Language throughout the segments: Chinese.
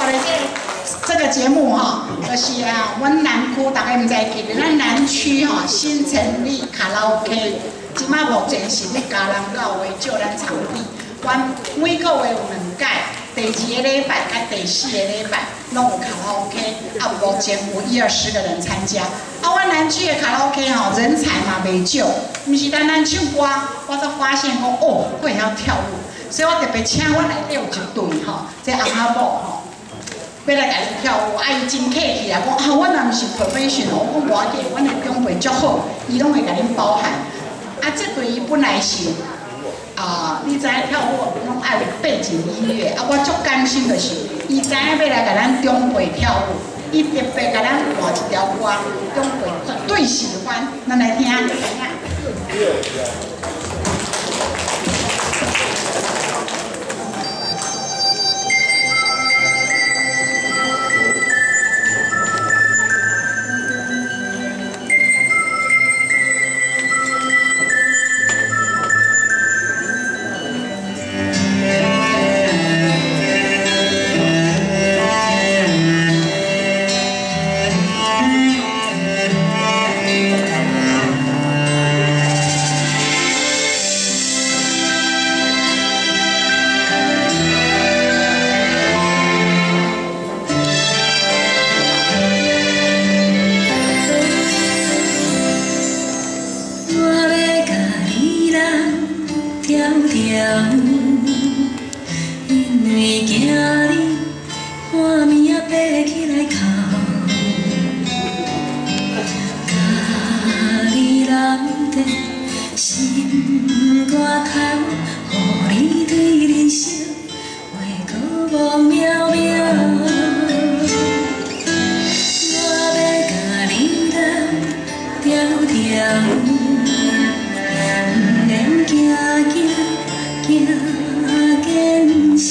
的这个节目哈，就是啊，阮南区大家唔知记得，咱南区哈新成立卡拉 OK， 即马目前是咧家人教会借咱场地，阮每个月有2届，第2个礼拜甲第4个礼拜拢有卡拉 OK， 啊，目前有120个人参加。啊，阮南区的卡拉 OK 吼，人才嘛袂少，毋是单单唱歌，我才发现讲哦，会晓跳舞。 所以我特别请阮内底有一队吼，这阿妈某吼，要来甲你跳舞，啊伊真客气啊，讲啊，阮若毋是 professional， 我讲无要紧，阮的长辈足好，伊拢会甲恁包涵。啊，这队伊本来是你知影跳舞拢爱有背景音乐，啊，我足甘心的是，伊知影要来甲咱长辈跳舞，伊特别甲咱弹一条歌，长辈绝对喜欢，咱来听就知影。 因为惊你半暝啊爬起来哭，甲你揽在心肝头，予你对人生话搁无渺渺。我要甲你揽条条，不免惊惊。 行坚强。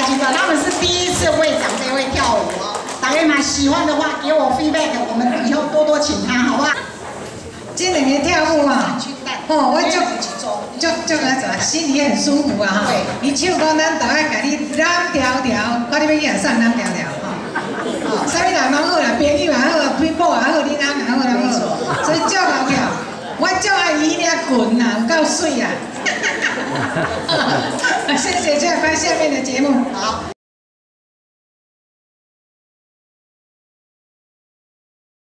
集团，他们是第一次为长辈会跳舞哦。大家嘛喜欢的话，给我 feedback， 我们以后多多请他，好不好？这两个跳舞啊，哦，我就那啥，心里很舒服啊哈。伊唱讲咱都爱甲你染条条，我你要去送染条条哈。哦，啥物人拢好啦，朋友也好，配某也好，你翁也好啦好。所以照老跳，我照爱伊俩裙啦，有够水啊！谢谢，就要看下面的节目。好。